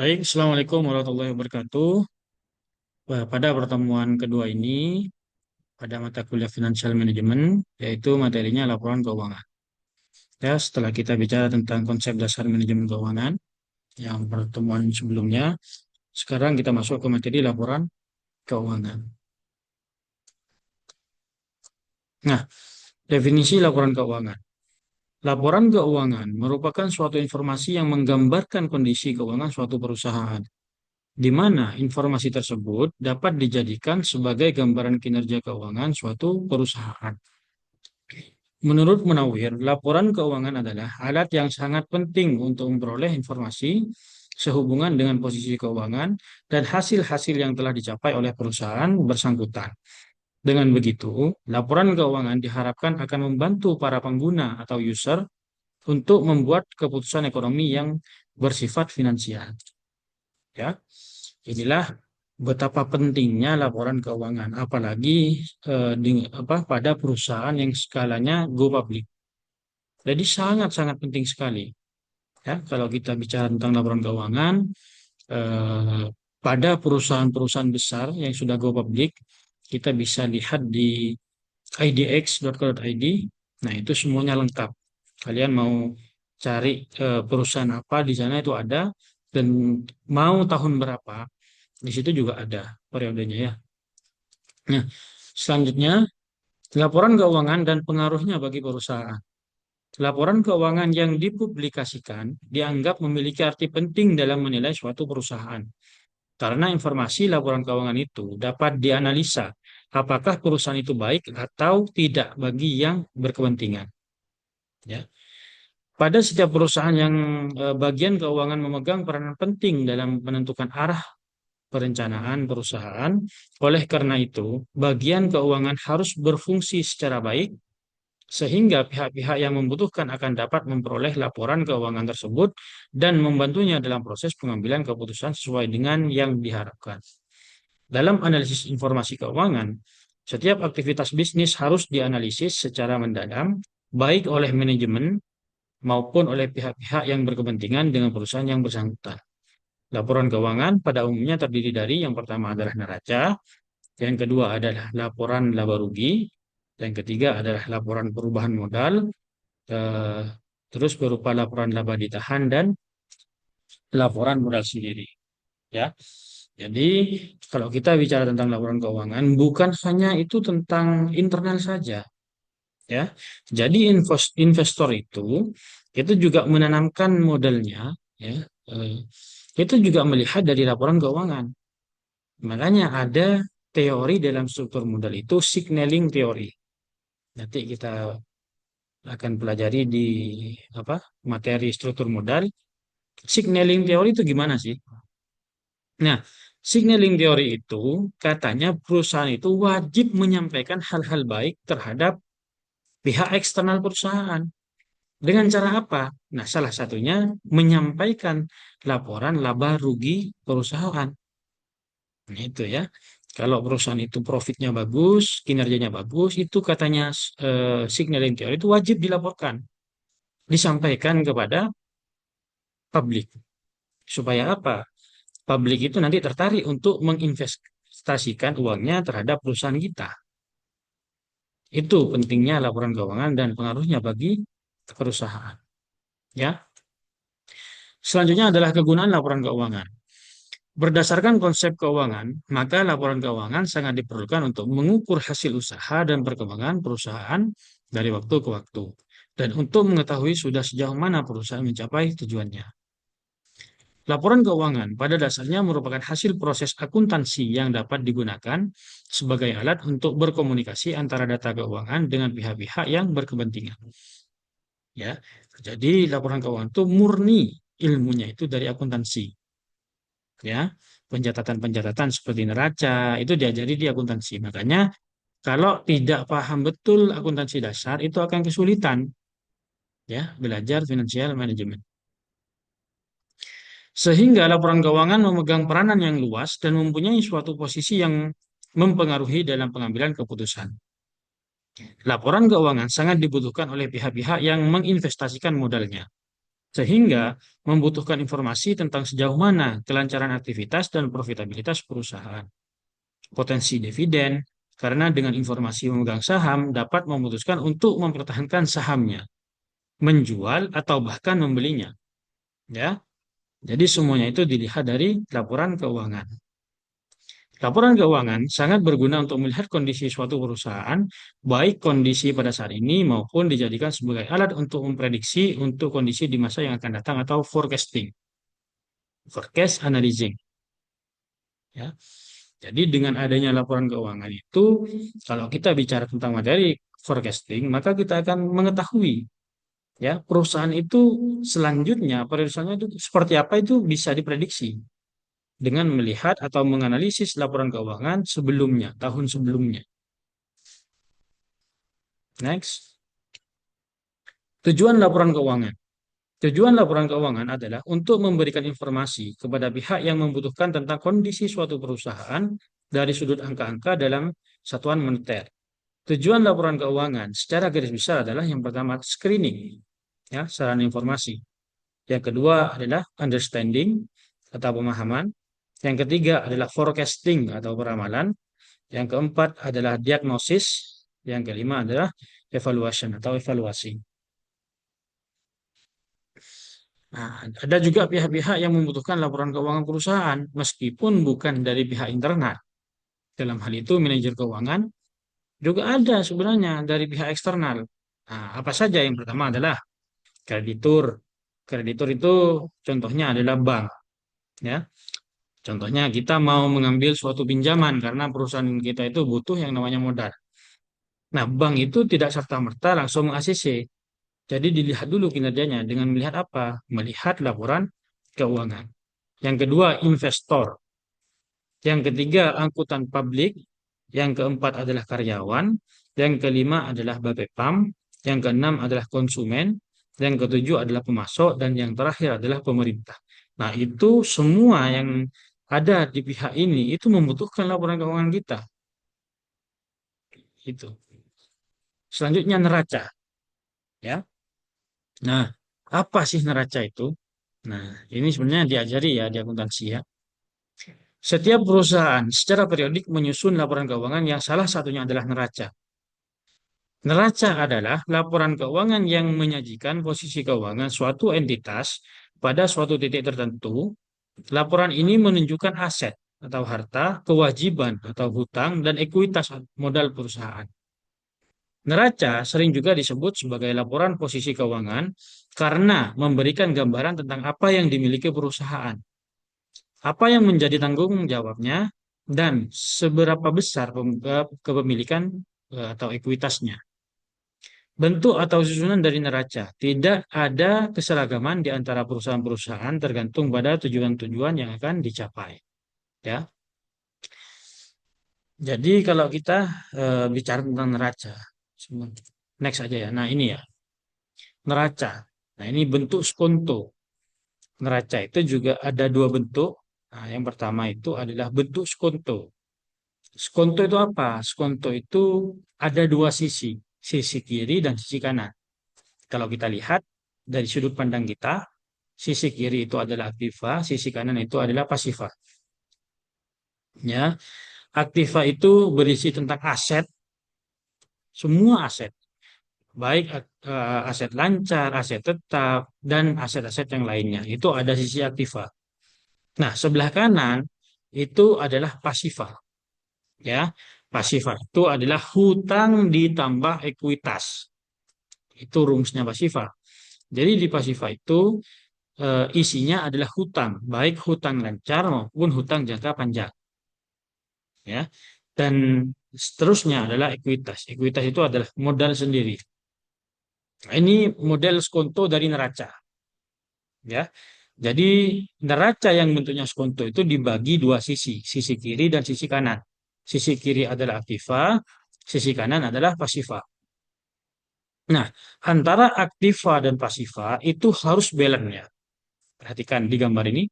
Baik, Assalamualaikum warahmatullahi wabarakatuh. Pada pertemuan kedua ini, pada mata kuliah Financial Management, yaitu materinya laporan keuangan. Ya, setelah kita bicara tentang konsep dasar manajemen keuangan, yang pertemuan sebelumnya, sekarang kita masuk ke materi laporan keuangan. Nah, definisi laporan keuangan. Laporan keuangan merupakan suatu informasi yang menggambarkan kondisi keuangan suatu perusahaan, di mana informasi tersebut dapat dijadikan sebagai gambaran kinerja keuangan suatu perusahaan. Menurut Munawir, laporan keuangan adalah alat yang sangat penting untuk memperoleh informasi sehubungan dengan posisi keuangan dan hasil-hasil yang telah dicapai oleh perusahaan bersangkutan. Dengan begitu, laporan keuangan diharapkan akan membantu para pengguna atau user untuk membuat keputusan ekonomi yang bersifat finansial. Ya, inilah betapa pentingnya laporan keuangan, apalagi pada perusahaan yang skalanya go public. Jadi sangat-sangat penting sekali. Ya, kalau kita bicara tentang laporan keuangan, eh, pada perusahaan-perusahaan besar yang sudah go public, kita bisa lihat di idx.co.id. Nah, itu semuanya lengkap. Kalian mau cari perusahaan apa di sana itu ada, dan mau tahun berapa, di situ juga ada periodenya ya. Nah, selanjutnya laporan keuangan dan pengaruhnya bagi perusahaan. Laporan keuangan yang dipublikasikan dianggap memiliki arti penting dalam menilai suatu perusahaan. Karena informasi laporan keuangan itu dapat dianalisa apakah perusahaan itu baik atau tidak bagi yang berkepentingan. Ya. Pada setiap perusahaan yang bagian keuangan memegang peranan penting dalam menentukan arah perencanaan perusahaan. Oleh karena itu, bagian keuangan harus berfungsi secara baik sehingga pihak-pihak yang membutuhkan akan dapat memperoleh laporan keuangan tersebut dan membantunya dalam proses pengambilan keputusan sesuai dengan yang diharapkan. Dalam analisis informasi keuangan, setiap aktivitas bisnis harus dianalisis secara mendalam, baik oleh manajemen maupun oleh pihak-pihak yang berkepentingan dengan perusahaan yang bersangkutan. Laporan keuangan pada umumnya terdiri dari yang pertama adalah neraca, yang kedua adalah laporan laba rugi, yang ketiga adalah laporan perubahan modal, eh, terus berupa laporan laba ditahan dan laporan modal sendiri. Ya, jadi kalau kita bicara tentang laporan keuangan, bukan hanya itu tentang internal saja, ya. Jadi investor itu juga menanamkan modelnya, ya. eh, itu juga melihat dari laporan keuangan. Makanya ada teori dalam struktur modal itu signaling teori. Nanti kita akan pelajari di apa materi struktur modal. Signaling teori itu gimana sih? Nah, signaling teori itu katanya perusahaan itu wajib menyampaikan hal-hal baik terhadap pihak eksternal perusahaan. Dengan cara apa? Nah, salah satunya menyampaikan laporan laba rugi perusahaan. Nah, itu ya. Kalau perusahaan itu profitnya bagus, kinerjanya bagus, itu katanya signaling teori itu wajib dilaporkan, disampaikan kepada publik. Supaya apa? Publik itu nanti tertarik untuk menginvestasikan uangnya terhadap perusahaan kita. Itu pentingnya laporan keuangan dan pengaruhnya bagi perusahaan. Ya. Selanjutnya adalah kegunaan laporan keuangan. Berdasarkan konsep keuangan, maka laporan keuangan sangat diperlukan untuk mengukur hasil usaha dan perkembangan perusahaan dari waktu ke waktu, dan untuk mengetahui sudah sejauh mana perusahaan mencapai tujuannya. Laporan keuangan pada dasarnya merupakan hasil proses akuntansi yang dapat digunakan sebagai alat untuk berkomunikasi antara data keuangan dengan pihak-pihak yang berkepentingan. Ya, jadi laporan keuangan itu murni ilmunya itu dari akuntansi. Ya, pencatatan-pencatatan seperti neraca itu diajari di akuntansi. Makanya kalau tidak paham betul akuntansi dasar itu akan kesulitan ya belajar financial management. Sehingga laporan keuangan memegang peranan yang luas dan mempunyai suatu posisi yang mempengaruhi dalam pengambilan keputusan. Laporan keuangan sangat dibutuhkan oleh pihak-pihak yang menginvestasikan modalnya. Sehingga membutuhkan informasi tentang sejauh mana kelancaran aktivitas dan profitabilitas perusahaan. Potensi dividen, karena dengan informasi memegang saham dapat memutuskan untuk mempertahankan sahamnya, menjual atau bahkan membelinya. Ya, jadi semuanya itu dilihat dari laporan keuangan. Laporan keuangan sangat berguna untuk melihat kondisi suatu perusahaan, baik kondisi pada saat ini maupun dijadikan sebagai alat untuk memprediksi untuk kondisi di masa yang akan datang atau forecasting, forecast analyzing. Ya. Jadi dengan adanya laporan keuangan itu, kalau kita bicara tentang materi forecasting, maka kita akan mengetahui ya perusahaan itu selanjutnya perusahaannya itu seperti apa itu bisa diprediksi dengan melihat atau menganalisis laporan keuangan sebelumnya, tahun sebelumnya. Next, tujuan laporan keuangan. Tujuan laporan keuangan adalah untuk memberikan informasi kepada pihak yang membutuhkan tentang kondisi suatu perusahaan dari sudut angka-angka dalam satuan moneter. Tujuan laporan keuangan secara garis besar adalah yang pertama screening, ya, sarana informasi. Yang kedua adalah understanding atau pemahaman. Yang ketiga adalah forecasting atau peramalan. Yang keempat adalah diagnosis. Yang kelima adalah evaluation atau evaluasi. Nah, ada juga pihak-pihak yang membutuhkan laporan keuangan perusahaan, meskipun bukan dari pihak internal. Dalam hal itu, manajer keuangan juga ada sebenarnya dari pihak eksternal. Nah, apa saja? Yang pertama adalah kreditur. Kreditur itu contohnya adalah bank. Ya, contohnya kita mau mengambil suatu pinjaman karena perusahaan kita itu butuh yang namanya modal. Nah, bank itu tidak serta-merta langsung meng-ACC. Jadi dilihat dulu kinerjanya dengan melihat apa? Melihat laporan keuangan. Yang kedua, investor. Yang ketiga, angkutan publik. Yang keempat adalah karyawan. Yang kelima adalah Bapepam. Yang keenam adalah konsumen. Yang ketujuh adalah pemasok. Dan yang terakhir adalah pemerintah. Nah, itu semua yang ada di pihak ini itu membutuhkan laporan keuangan kita. Itu. Selanjutnya neraca. Ya. Nah, apa sih neraca itu? Nah, ini sebenarnya diajari ya di akuntansi ya. Setiap perusahaan secara periodik menyusun laporan keuangan yang salah satunya adalah neraca. Neraca adalah laporan keuangan yang menyajikan posisi keuangan suatu entitas pada suatu titik tertentu. Laporan ini menunjukkan aset atau harta, kewajiban atau hutang, dan ekuitas modal perusahaan. Neraca sering juga disebut sebagai laporan posisi keuangan karena memberikan gambaran tentang apa yang dimiliki perusahaan, apa yang menjadi tanggung jawabnya, dan seberapa besar kepemilikan atau ekuitasnya. Bentuk atau susunan dari neraca. Tidak ada keseragaman di antara perusahaan-perusahaan tergantung pada tujuan-tujuan yang akan dicapai. Ya. Jadi kalau kita bicara tentang neraca, next aja ya. Nah ini ya, neraca. Nah ini bentuk skonto. Neraca itu juga ada dua bentuk. Nah, yang pertama itu adalah bentuk skonto. Skonto itu apa? Skonto itu ada dua sisi kiri dan sisi kanan. Kalau kita lihat dari sudut pandang kita, sisi kiri itu adalah aktiva, sisi kanan itu adalah pasiva. Ya, aktiva itu berisi tentang aset, semua aset, baik aset lancar, aset tetap, dan aset-aset yang lainnya. Itu ada sisi aktiva. Nah, sebelah kanan itu adalah pasiva. Ya, pasiva itu adalah hutang ditambah ekuitas. Itu rumusnya pasiva. Jadi di pasiva itu isinya adalah hutang, baik hutang lancar maupun hutang jangka panjang. Ya, dan seterusnya adalah ekuitas. Ekuitas itu adalah modal sendiri. Nah, ini model skonto dari neraca. Ya, jadi neraca yang bentuknya skonto itu dibagi dua sisi kiri dan sisi kanan. Sisi kiri adalah aktiva, sisi kanan adalah pasiva. Nah, antara aktiva dan pasiva itu harus balance ya. Perhatikan di gambar ini.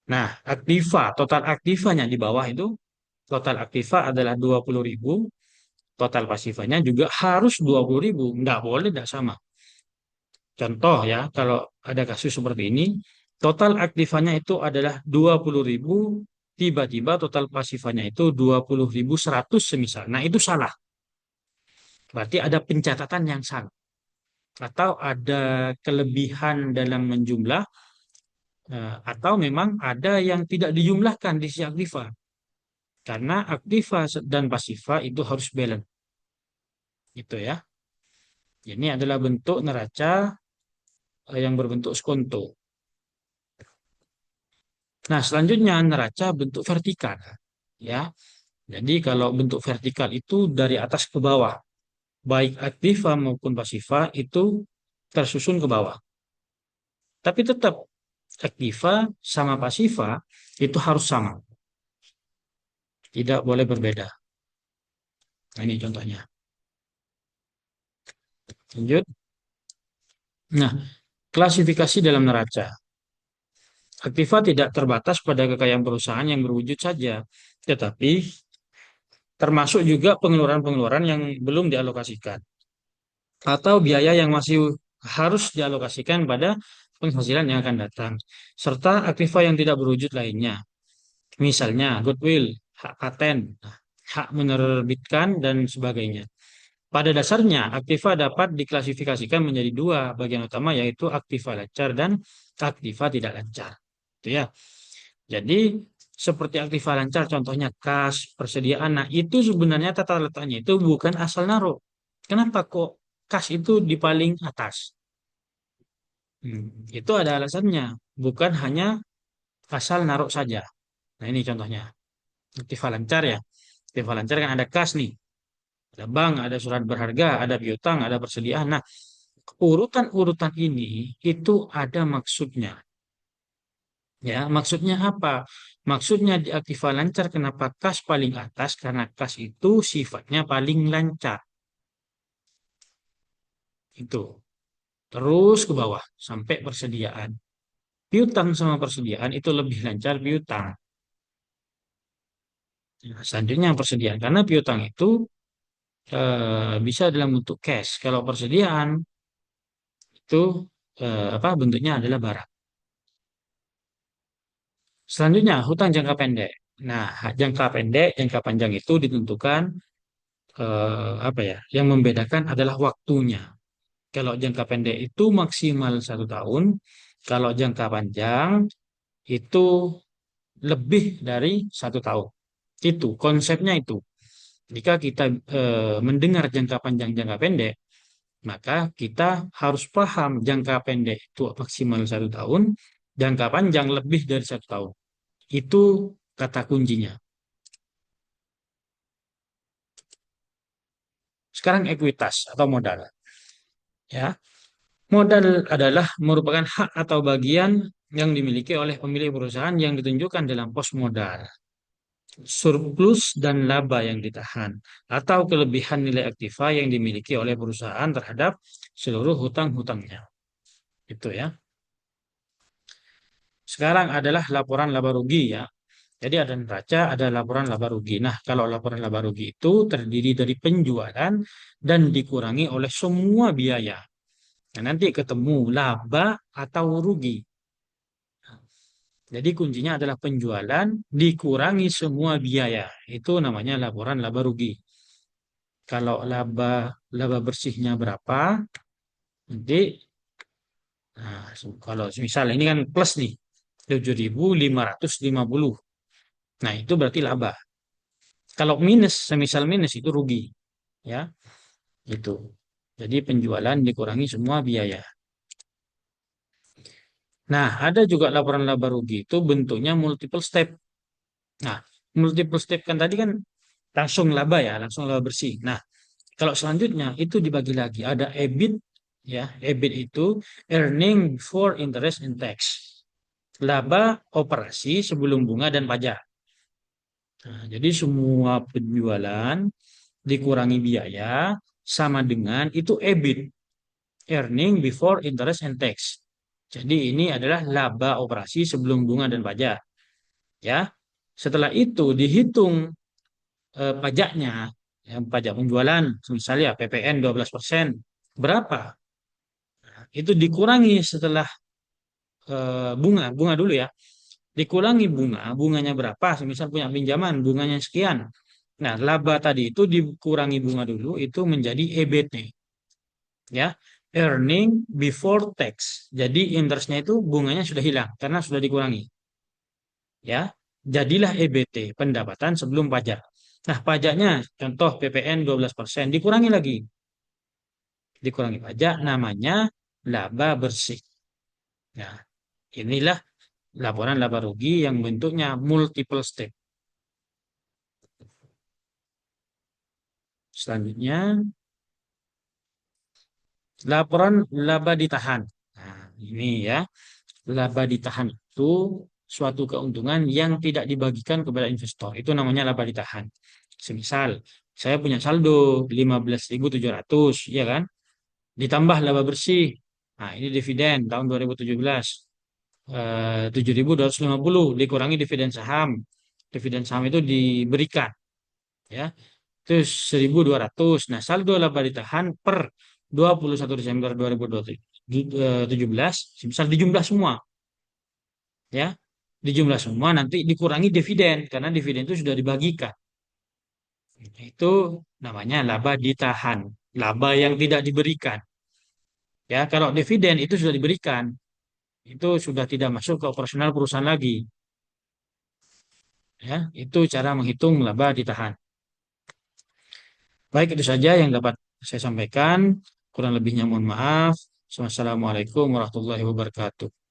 Nah, aktiva, total aktivanya di bawah itu, total aktiva adalah 20.000, total pasifanya juga harus 20.000. Nggak boleh, nggak sama. Contoh ya, kalau ada kasus seperti ini, total aktifannya itu adalah 20.000, tiba-tiba total pasifannya itu 20.100 semisal. Nah, itu salah. Berarti ada pencatatan yang salah. Atau ada kelebihan dalam menjumlah, atau memang ada yang tidak dijumlahkan di si aktiva. Karena aktiva dan pasifa itu harus balance. Itu ya. Ini adalah bentuk neraca yang berbentuk skonto. Nah, selanjutnya neraca bentuk vertikal. Ya. Jadi kalau bentuk vertikal itu dari atas ke bawah. Baik aktiva maupun pasifa itu tersusun ke bawah. Tapi tetap aktiva sama pasifa itu harus sama. Tidak boleh berbeda. Nah, ini contohnya. Lanjut. Nah, klasifikasi dalam neraca. Aktiva tidak terbatas pada kekayaan perusahaan yang berwujud saja, tetapi termasuk juga pengeluaran-pengeluaran yang belum dialokasikan atau biaya yang masih harus dialokasikan pada penghasilan yang akan datang, serta aktiva yang tidak berwujud lainnya. Misalnya goodwill, hak paten, hak menerbitkan, dan sebagainya. Pada dasarnya, aktiva dapat diklasifikasikan menjadi dua bagian utama, yaitu aktiva lancar dan aktiva tidak lancar. Itu ya. Jadi, seperti aktiva lancar, contohnya kas, persediaan. Nah, itu sebenarnya tata letaknya itu bukan asal naruh. Kenapa kok kas itu di paling atas? Hmm, itu ada alasannya. Bukan hanya asal naruh saja. Nah, ini contohnya. Aktiva lancar ya. Aktiva lancar kan ada kas nih. Ada bank, ada surat berharga, ada piutang, ada persediaan. Nah, urutan-urutan ini itu ada maksudnya. Ya, maksudnya apa? Maksudnya di aktiva lancar kenapa kas paling atas? Karena kas itu sifatnya paling lancar. Itu. Terus ke bawah sampai persediaan. Piutang sama persediaan itu lebih lancar piutang. Nah, selanjutnya persediaan. Karena piutang itu bisa dalam bentuk cash. Kalau persediaan itu apa bentuknya adalah barang. Selanjutnya, hutang jangka pendek. Nah, jangka pendek, jangka panjang itu ditentukan apa ya? Yang membedakan adalah waktunya. Kalau jangka pendek itu maksimal 1 tahun, kalau jangka panjang itu lebih dari 1 tahun. Itu konsepnya itu. Jika kita mendengar jangka panjang, jangka pendek, maka kita harus paham jangka pendek itu maksimal 1 tahun, jangka panjang lebih dari 1 tahun. Itu kata kuncinya. Sekarang ekuitas atau modal. Ya, modal adalah merupakan hak atau bagian yang dimiliki oleh pemilik perusahaan yang ditunjukkan dalam pos modal, surplus dan laba yang ditahan, atau kelebihan nilai aktiva yang dimiliki oleh perusahaan terhadap seluruh hutang-hutangnya. Itu ya. Sekarang adalah laporan laba rugi ya. Jadi ada neraca, ada laporan laba rugi. Nah, kalau laporan laba rugi itu terdiri dari penjualan dan dikurangi oleh semua biaya. Nah, nanti ketemu laba atau rugi. Jadi kuncinya adalah penjualan dikurangi semua biaya. Itu namanya laporan laba rugi. Kalau laba bersihnya berapa, nanti nah, kalau misal ini kan plus nih 7.550. Nah, itu berarti laba. Kalau minus, semisal minus itu rugi, ya. Itu. Jadi penjualan dikurangi semua biaya. Nah, ada juga laporan laba rugi itu bentuknya multiple step. Nah, multiple step kan tadi kan langsung laba ya, langsung laba bersih. Nah, kalau selanjutnya itu dibagi lagi. Ada EBIT ya. EBIT itu earning before interest and tax. Laba operasi sebelum bunga dan pajak. Nah, jadi semua penjualan dikurangi biaya sama dengan itu EBIT, earning before interest and tax. Jadi ini adalah laba operasi sebelum bunga dan pajak. Ya, setelah itu dihitung pajaknya, ya, pajak penjualan, misalnya PPN 12%. Berapa? itu dikurangi setelah bunga dulu ya, dikurangi bunganya berapa, misal punya pinjaman bunganya sekian. Nah, laba tadi itu dikurangi bunga dulu itu menjadi EBT ya, earning before tax. Jadi interestnya itu bunganya sudah hilang karena sudah dikurangi ya. Jadilah EBT, pendapatan sebelum pajak. Nah, pajaknya contoh PPN 12%, dikurangi lagi. Dikurangi pajak namanya laba bersih. Nah, inilah laporan laba rugi yang bentuknya multiple step. Selanjutnya, laporan laba ditahan. Nah, ini ya, laba ditahan itu suatu keuntungan yang tidak dibagikan kepada investor. Itu namanya laba ditahan. Semisal, saya punya saldo 15.700, ya kan? Ditambah laba bersih. Nah, ini dividen tahun 2017. 7.250 dikurangi dividen saham. Dividen saham itu diberikan, ya. Terus 1.200. Nah, saldo laba ditahan per 21 Desember 2017, misal dijumlah semua, ya. Dijumlah semua nanti dikurangi dividen karena dividen itu sudah dibagikan. Itu namanya laba ditahan, laba yang tidak diberikan. Ya, kalau dividen itu sudah diberikan, itu sudah tidak masuk ke operasional perusahaan lagi. Ya, itu cara menghitung laba ditahan. Baik, itu saja yang dapat saya sampaikan. Kurang lebihnya mohon maaf. Wassalamualaikum warahmatullahi wabarakatuh.